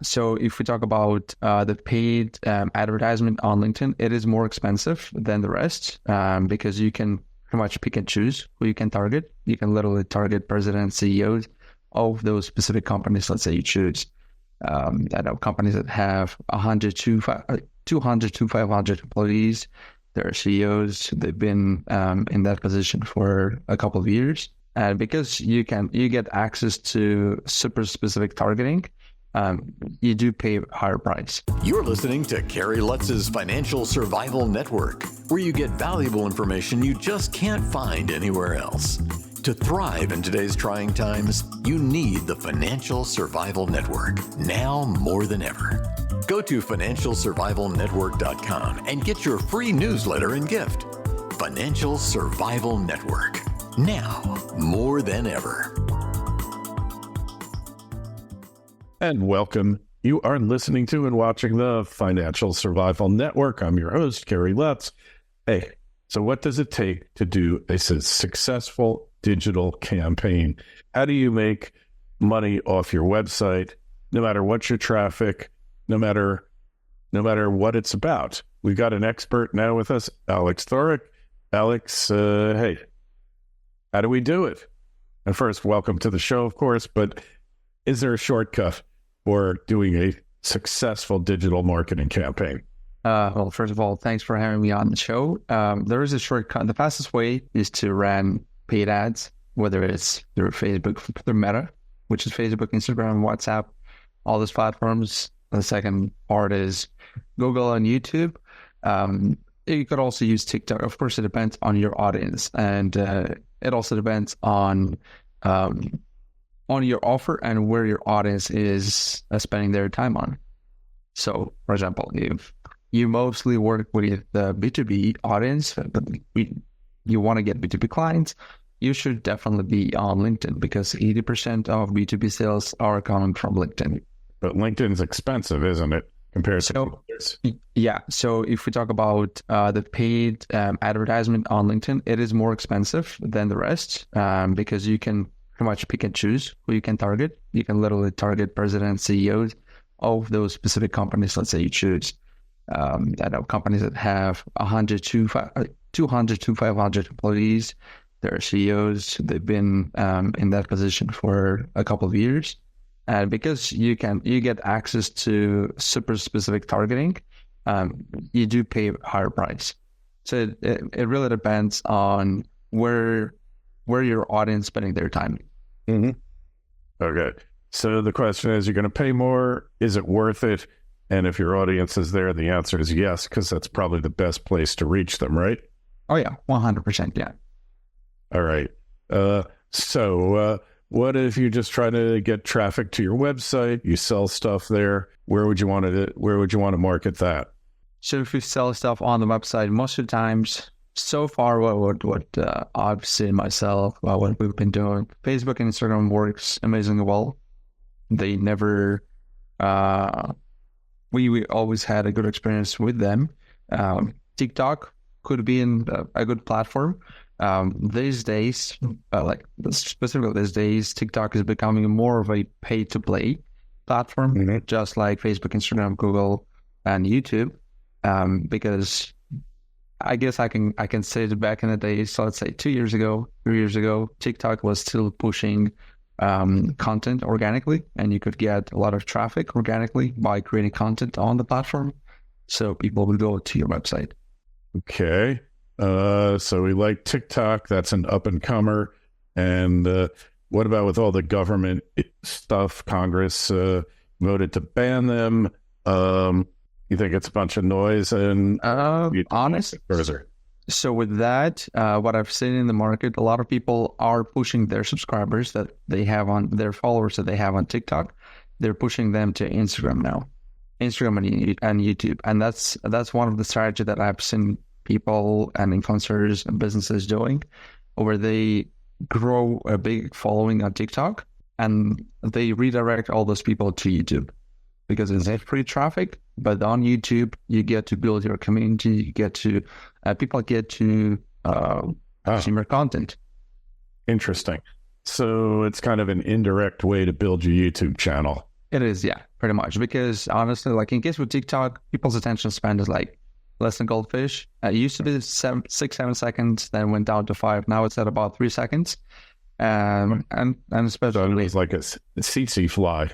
So if we talk about the paid advertisement on LinkedIn, it is more expensive than the rest because you can pretty much pick and choose who you can target. You can literally target presidents, CEOs of those specific companies. Let's say you choose companies that have 200 to 500 employees. They're CEOs. They've been in that position for a couple of years. And because you get access to super specific targeting, you do pay a higher price. You're listening to Kerry Lutz's Financial Survival Network, where you get valuable information you just can't find anywhere else. To thrive in today's trying times, you need the Financial Survival Network, now more than ever. Go to financialsurvivalnetwork.com and get your free newsletter and gift. Financial Survival Network, now more than ever. And welcome. You are listening to and watching the Financial Survival Network. I'm your host, Kerry Lutz. Hey, so what does it take to do a successful digital campaign? How do you make money off your website, no matter what your traffic, no matter what it's about? We've got an expert now with us, Alex Thoric. Alex, hey, how do we do it? And first, welcome to the show, of course, but is there a shortcut for doing a successful digital marketing campaign? Well, first of all, thanks for having me on the show. There is a shortcut. The fastest way is to run paid ads, whether it's through Facebook, through Meta, which is Facebook, Instagram, WhatsApp, all those platforms. The second part is Google and YouTube. You could also use TikTok. Of course, it depends on your audience, and it also depends on your offer and where your audience is spending their time on. So, for example, if you mostly work with the B2B audience, but you want to get B2B clients, you should definitely be on LinkedIn because 80% of B2B sales are coming from LinkedIn. But LinkedIn's expensive, isn't it, compared to others? Yeah. So if we talk about the paid advertisement on LinkedIn, it is more expensive than the rest because you can pretty much pick and choose who you can target. You can literally target presidents, CEOs of those specific companies. Let's say you choose companies that have 200 to 500 employees. They're CEOs. They've been in that position for a couple of years. And because you get access to super specific targeting, you do pay a higher price. So it really depends on where your audience spending their time. Mm-hmm. Okay. So the question is, you're going to pay more. Is it worth it? And if your audience is there, the answer is yes, because that's probably the best place to reach them, right? Oh, yeah. 100%. Yeah. All right. So what if you just try to get traffic to your website? You sell stuff there. Where would you want to market that? So if you sell stuff on the website, most of the times, so far, what I've seen myself, what we've been doing, Facebook and Instagram works amazingly well. They never, we always had a good experience with them. TikTok could be a good platform. These days, specifically these days, TikTok is becoming more of a pay-to-play platform, just like Facebook, Instagram, Google, and YouTube, because I guess I can say that back in the days, so let's say 2 years ago, 3 years ago, TikTok was still pushing content organically, and you could get a lot of traffic organically by creating content on the platform. So people would go to your website. Okay. So we like TikTok. That's an up-and-comer. And what about with all the government stuff? Congress voted to ban them. You think it's a bunch of noise? And honest further. So with that, what I've seen in the market, a lot of people are pushing their subscribers that they have on their followers that they have on TikTok. They're pushing them to Instagram now, Instagram and YouTube, and that's one of the strategy that I've seen people and influencers and businesses doing, where they grow a big following on TikTok and they redirect all those people to YouTube because it's free traffic. But on YouTube, you get to build your community. You get to people get to consume your content. Interesting. So it's kind of an indirect way to build your YouTube channel. It is, yeah, pretty much. Because honestly, like in case with TikTok, people's attention span is like less than goldfish. It used to be 6, 7 seconds, then went down to 5. Now it's at about 3 seconds. And So especially, it's like a CC fly.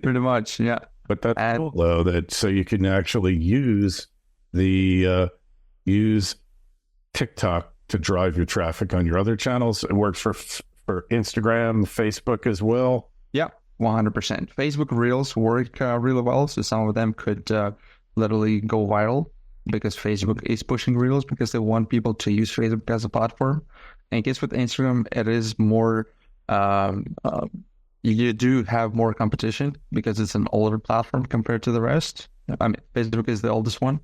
pretty much, yeah. But that's And cool, though, that so you can actually use use TikTok to drive your traffic on your other channels. It works for Instagram, Facebook as well. yeah, 100%. Facebook Reels work really well. So some of them could literally go viral because Facebook is pushing Reels because they want people to use Facebook as a platform. And I guess with Instagram, it is more, you do have more competition because it's an older platform compared to the rest. I mean, Facebook is the oldest one,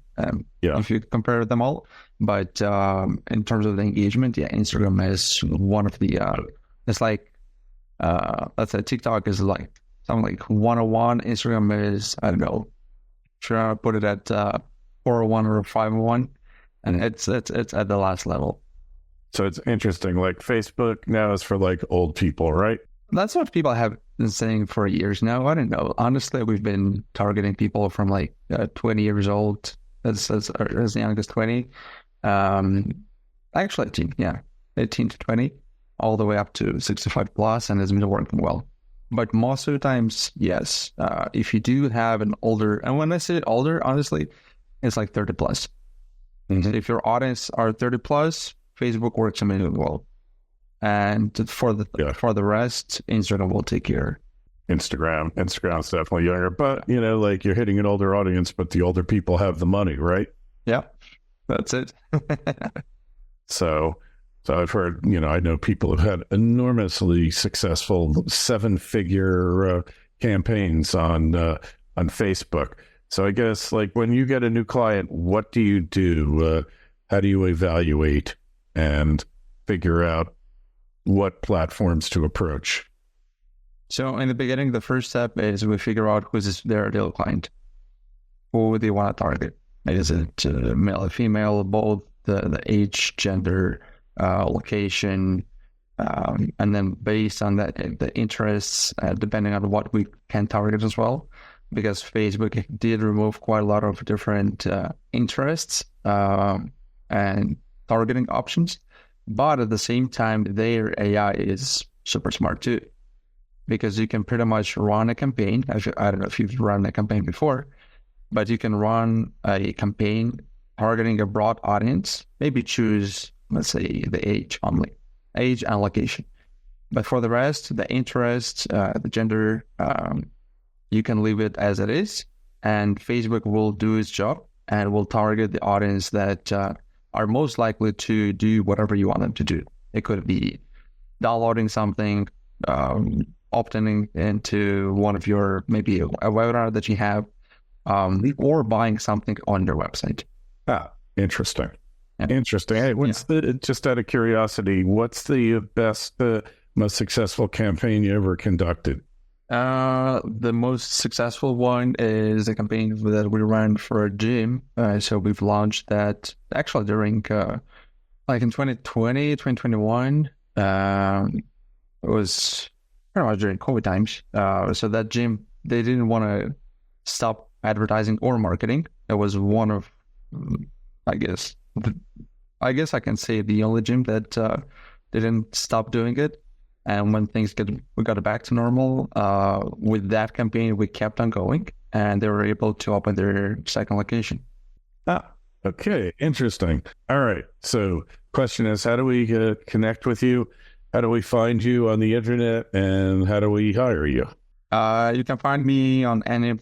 if you compare them all. But in terms of the engagement, yeah, Instagram is one of the, it's like, let's say TikTok is like something like 101. Instagram is, I don't know, should I put it at 401 or 501? And it's at the last level. So it's interesting. Like Facebook now is for like old people, right? That's what people have been saying for years now. I don't know. Honestly, we've been targeting people from like 20 years old as young as 20. Actually 18, yeah. 18 to 20, all the way up to 65 plus, and it's been working well. But most of the times, yes, if you do have an older, and when I say older, honestly, it's like 30 plus. Mm-hmm. So if your audience are 30 plus, Facebook works amazingly well. And for the rest, Instagram will take care. Instagram's definitely younger, but you know, like you're hitting an older audience, but the older people have the money, right? Yeah, that's it. So I've heard, you know, I know people have had enormously successful 7-figure campaigns on Facebook. So I guess like when you get a new client, what do you do? How do you evaluate and figure out what platforms to approach? So in the beginning, the first step is we figure out who's their ideal client. Who they want to target. Is it male or female, both the age, gender, location, and then based on that, the interests, depending on what we can target as well, because Facebook did remove quite a lot of different interests and targeting options. But at the same time, their AI is super smart too, because you can pretty much run a campaign. I don't know if you've run a campaign before, but you can run a campaign targeting a broad audience, maybe choose, let's say, the age only, age and location. But for the rest, the interest, the gender, you can leave it as it is, and Facebook will do its job and will target the audience that are most likely to do whatever you want them to do. It could be downloading something, opting into one of your, maybe a webinar that you have, or buying something on their website. Interesting. Yeah. Interesting. Hey, just out of curiosity, what's the best, most successful campaign you ever conducted? The most successful one is a campaign that we ran for a gym. So we've launched that actually during, like in 2020, 2021. It was pretty much during COVID times. So that gym, they didn't want to stop advertising or marketing. It was one of, I guess I can say the only gym that didn't stop doing it. And when we got back to normal, with that campaign, we kept on going, and they were able to open their second location. Okay, interesting. All right. So, question is, how do we connect with you? How do we find you on the internet, and how do we hire you? You can find me on any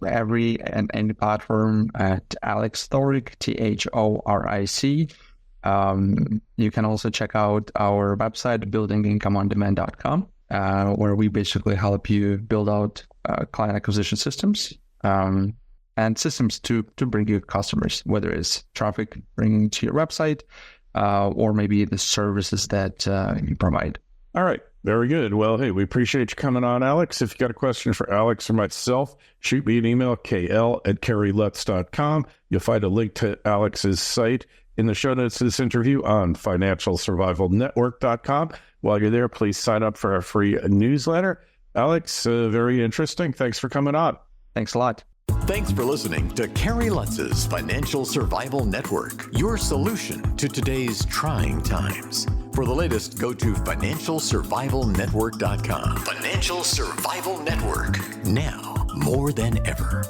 platform at Alex Thoric, Thoric. You can also check out our website, buildingincomeondemand.com, where we basically help you build out client acquisition systems and systems to bring you customers, whether it's traffic bringing to your website or maybe the services that you provide. All right. Very good. Well, hey, we appreciate you coming on, Alex. If you got a question for Alex or myself, shoot me an email, kl@kerrylutz.com. You'll find a link to Alex's site in the show notes of this interview on financialsurvivalnetwork.com. While you're there, please sign up for our free newsletter. Alex, very interesting. Thanks for coming on. Thanks a lot. Thanks for listening to Kerry Lutz's Financial Survival Network, your solution to today's trying times. For the latest, go to financialsurvivalnetwork.com. Financial Survival Network, now more than ever.